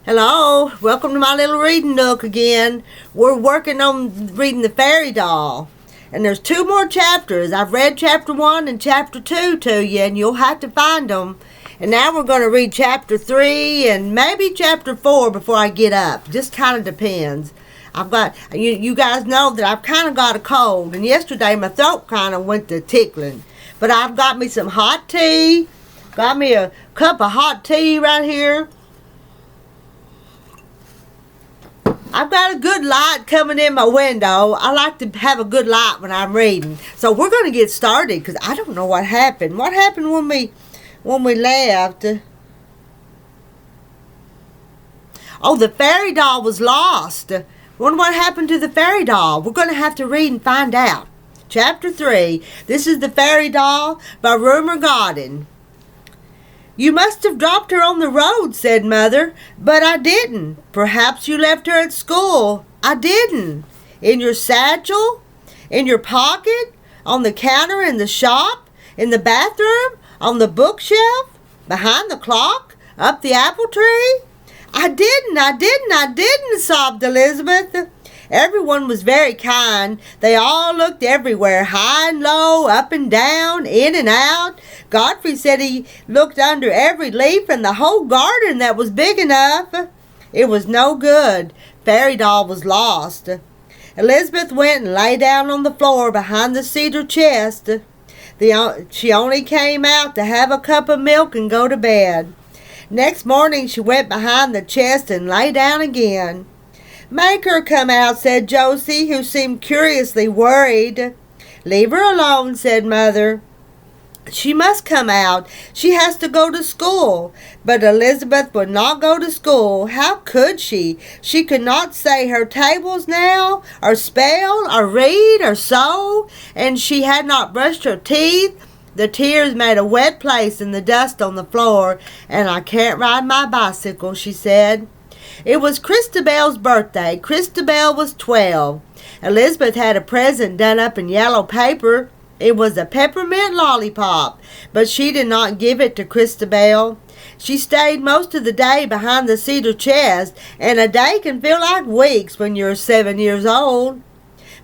Hello, welcome to my little reading nook again. We're working on reading the fairy doll. And there's two more chapters. I've read chapter 1 and chapter 2 to you, and you'll have to find them. And now we're going to read chapter 3 and maybe chapter 4 before I get up. Just kind of depends. You guys know that I've kind of got a cold, and yesterday my throat kind of went to tickling. But I've got me some hot tea. Got me a cup of hot tea right here. I've got a good light coming in my window. I like to have a good light when I'm reading. So we're going to get started because I don't know what happened. What happened when we left? Oh, the fairy doll was lost. Wonder what happened to the fairy doll. We're going to have to read and find out. Chapter 3. This is the fairy doll by Rumer, Godden. You must have dropped her on the road, said Mother, but I didn't. Perhaps you left her at school. I didn't. In your satchel? In your pocket? On the counter in the shop? In the bathroom? On the bookshelf? Behind the clock? Up the apple tree? I didn't, sobbed Elizabeth. Everyone was very kind. They all looked everywhere, high and low, up and down, in and out. Godfrey said he looked under every leaf in the whole garden that was big enough. It was no good. Fairy doll was lost. Elizabeth went and lay down on the floor behind the cedar chest. She only came out to have a cup of milk and go to bed. Next morning she went behind the chest and lay down again. Make her come out, said Josie, who seemed curiously worried. Leave her alone, said Mother. She must come out. She has to go to school. But Elizabeth would not go to school. How could she? She could not say her tables now, or spell, or read, or sew, and she had not brushed her teeth. The tears made a wet place in the dust on the floor, and I can't ride my bicycle, she said. It was Christabel's birthday. Christabel was 12. Elizabeth had a present done up in yellow paper. It was a peppermint lollipop, but she did not give it to Christabel. She stayed most of the day behind the cedar chest, and a day can feel like weeks when you're 7 years old.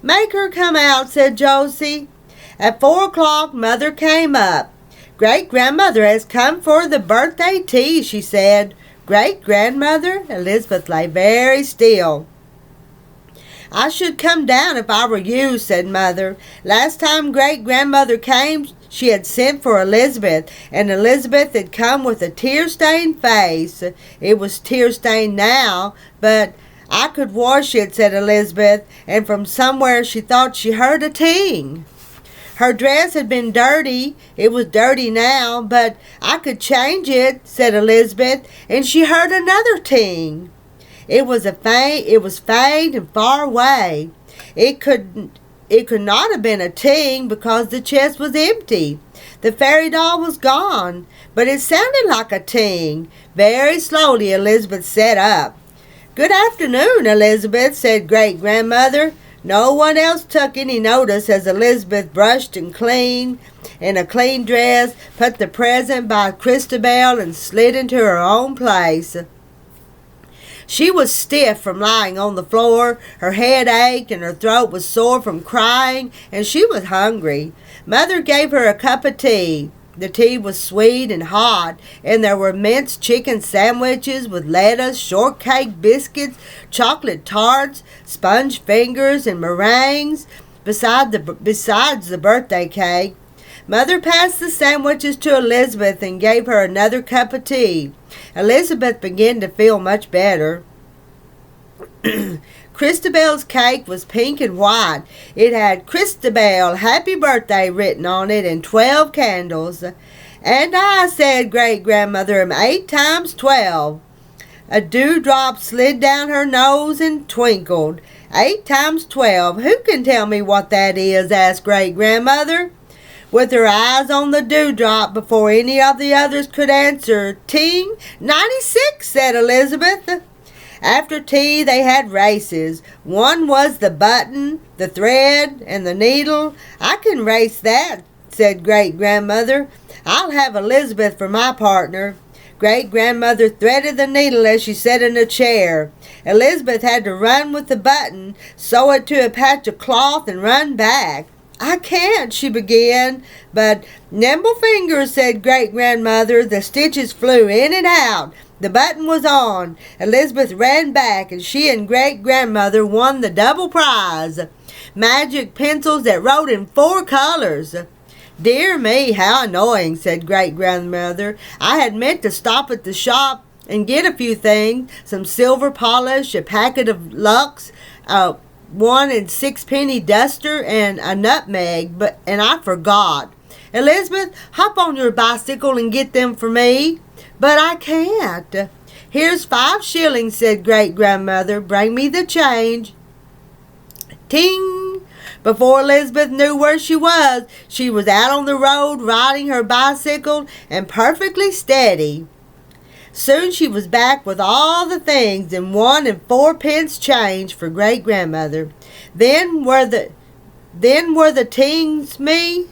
Make her come out, said Josie. At 4 o'clock, Mother came up. Great-grandmother has come for the birthday tea, she said. Great-grandmother? Elizabeth lay very still. I should come down if I were you, said Mother. Last time great-grandmother came, she had sent for Elizabeth, and Elizabeth had come with a tear-stained face. It was tear-stained now, but I could wash it, said Elizabeth, and from somewhere she thought she heard a ting. Her dress had been dirty. It was dirty now, but I could change it, said Elizabeth, and she heard another ting. It was faint and far away. It could not have been a ting because the chest was empty. The fairy doll was gone, but it sounded like a ting. Very slowly Elizabeth sat up. Good afternoon, Elizabeth, said great-grandmother. No one else took any notice as Elizabeth brushed and cleaned in a clean dress, put the present by Christabel, and slid into her own place. She was stiff from lying on the floor, her head ached, and her throat was sore from crying, and she was hungry. Mother gave her a cup of tea. The tea was sweet and hot, and there were minced chicken sandwiches with lettuce, shortcake biscuits, chocolate tarts, sponge fingers, and meringues, besides the birthday cake. Mother passed the sandwiches to Elizabeth and gave her another cup of tea. Elizabeth began to feel much better. Christabel's cake was pink and white. It had Christabel, Happy Birthday written on it and 12 candles. And I, said great-grandmother, am 8 times 12. A dewdrop slid down her nose and twinkled. 8 times 12. Who can tell me what that is? Asked great-grandmother. With her eyes on the dewdrop before any of the others could answer, ting, 96, said Elizabeth. After tea they had races. One was the button, the thread, and the needle. I can race that, said great-grandmother. I'll have Elizabeth for my partner. Great-grandmother threaded the needle as she sat in a chair. Elizabeth had to run with the button, sew it to a patch of cloth, and run back. "I can't," she began. "But nimble fingers," said Great-grandmother. The stitches flew in and out. The button was on. Elizabeth ran back, and she and Great-grandmother won the double prize. Magic pencils that wrote in 4 colors. "Dear me, how annoying," said Great-grandmother. "I had meant to stop at the shop and get a few things, some silver polish, a packet of Lux, a 1 and 6-penny duster, and a nutmeg, and I forgot. Elizabeth, hop on your bicycle and get them for me." "But I can't." "Here's 5 shillings," said Great-grandmother. "Bring me the change." Ting! Before Elizabeth knew where she was out on the road riding her bicycle and perfectly steady. Soon she was back with all the things and 1 and 4-pence change for Great-grandmother. Then were the tings me?"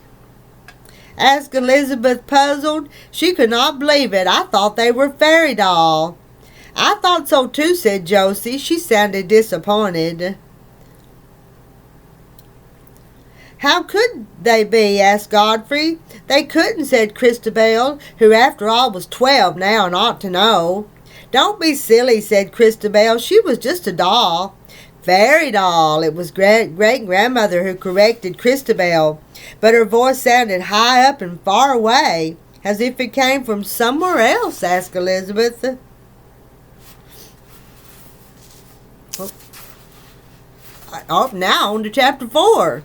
asked Elizabeth, puzzled. She could not believe it. "I thought they were fairy doll." "I thought so too," said Josie. She sounded disappointed. "How could they be?" asked Godfrey. "They couldn't," said Christabel, who after all was 12 now and ought to know. "Don't be silly," said Christabel. "She was just a doll." "Fairy doll." It was Great-grandmother who corrected Christabel, but her voice sounded high up and far away, as if it came from somewhere else, asked Elizabeth. Now on to chapter 4.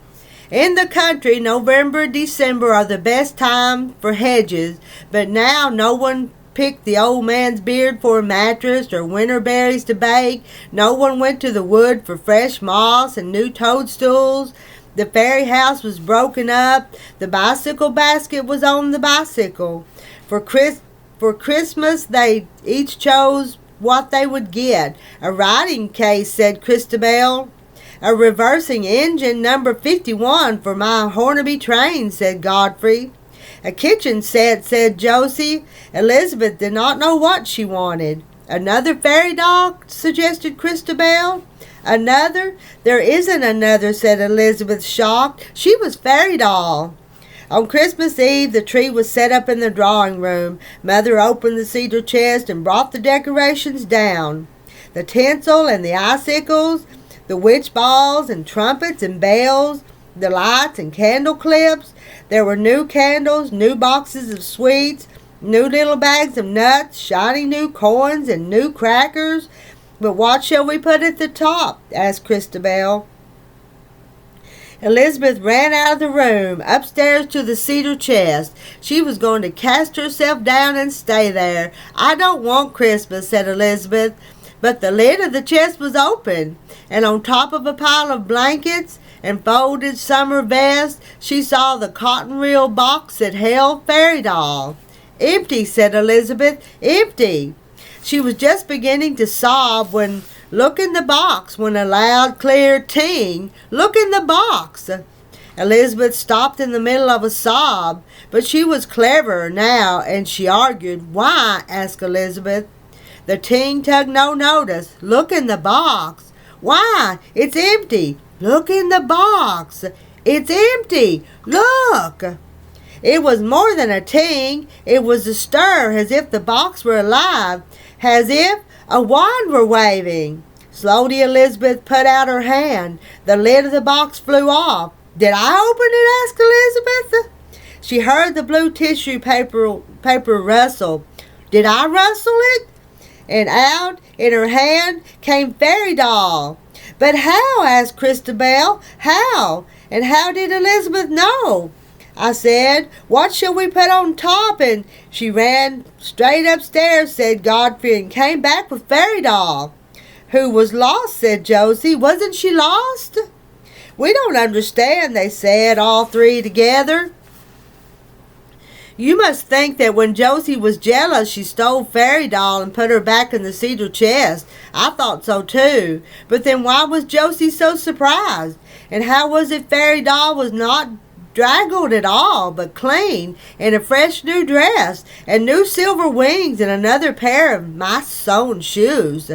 In the country, November and December are the best time for hedges, but now no one picked the old man's beard for a mattress or winter berries to bake. No one went to the wood for fresh moss and new toadstools. The fairy house was broken up. The bicycle basket was on the bicycle. For Christmas, they each chose what they would get. "A riding case," said Christabel. "A reversing engine, number 51, for my Hornaby train," said Godfrey. "A kitchen set," said Josie. Elizabeth did not know what she wanted. "Another fairy doll," suggested Christabel. "Another? There isn't another," said Elizabeth, shocked. "She was fairy doll." On Christmas Eve, the tree was set up in the drawing room. Mother opened the cedar chest and brought the decorations down. The tinsel and the icicles, the witch balls and trumpets and bells, the lights and candle clips. There were new candles, new boxes of sweets, new little bags of nuts, shiny new coins, and new crackers. "But what shall we put at the top?" asked Christabel. Elizabeth ran out of the room, upstairs to the cedar chest. She was going to cast herself down and stay there. "I don't want Christmas," said Elizabeth. But the lid of the chest was open, and on top of a pile of blankets and folded summer vests, she saw the cotton reel box that held Fairy Doll. "Empty," said Elizabeth. "Empty." She was just beginning to sob when "Look in the box," when a loud, clear ting. "Look in the box." Elizabeth stopped in the middle of a sob, but she was cleverer now, and she argued. "Why?" asked Elizabeth. The ting took no notice. "Look in the box." "Why? It's empty." "Look in the box." "It's empty. Look." It was more than a ting. It was a stir, as if the box were alive, as if a wand were waving. Slowly Elizabeth put out her hand. The lid of the box flew off. "Did I open it?" asked Elizabeth. She heard the blue tissue paper rustle. "Did I rustle it?" And out in her hand came Fairy Doll. "But how?" asked Christabel. "How? And how did Elizabeth know?" "I said, 'What shall we put on top?' and she ran straight upstairs," said Godfrey, "and came back with Fairy Doll." "Who was lost," said Josie. "Wasn't she lost?" "We don't understand," they said, all three together. "You must think that when Josie was jealous, she stole Fairy Doll and put her back in the cedar chest. I thought so too. But then why was Josie so surprised? And how was it Fairy Doll was not draggled at all, but clean, in a fresh new dress, and new silver wings, and another pair of nice sewn shoes.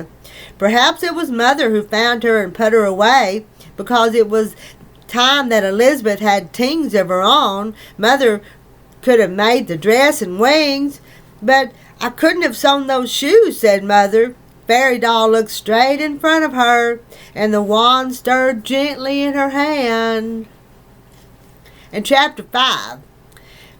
Perhaps it was Mother who found her and put her away, because it was time that Elizabeth had things of her own. Mother could have made the dress and wings, but I couldn't have sewn those shoes, said Mother. Fairy Doll looked straight in front of her, and the wand stirred gently in her hand. In chapter 5,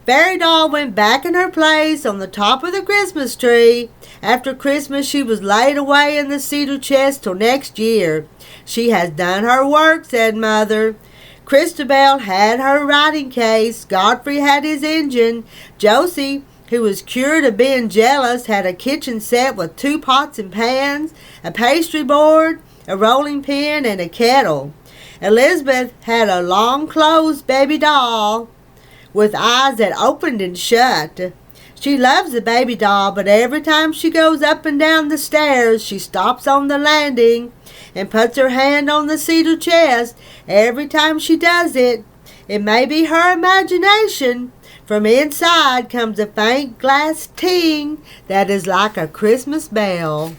Fairy Doll went back in her place on the top of the Christmas tree. After Christmas, she was laid away in the cedar chest till next year. She has done her work, said Mother. Christabel had her writing case. Godfrey had his engine. Josie, who was cured of being jealous, had a kitchen set with 2 pots and pans, a pastry board, a rolling pin, and a kettle. Elizabeth had a long-closed baby doll with eyes that opened and shut. She loves the baby doll, but every time she goes up and down the stairs, she stops on the landing and puts her hand on the cedar chest. Every time she does it, it may be her imagination. From inside comes a faint glass ting that is like a Christmas bell.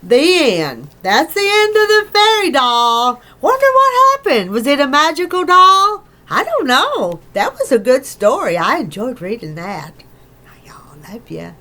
The end. That's the end of the Fairy Doll. Wonder what happened. Was it a magical doll? I don't know. That was a good story. I enjoyed reading that. Y'all, love ya.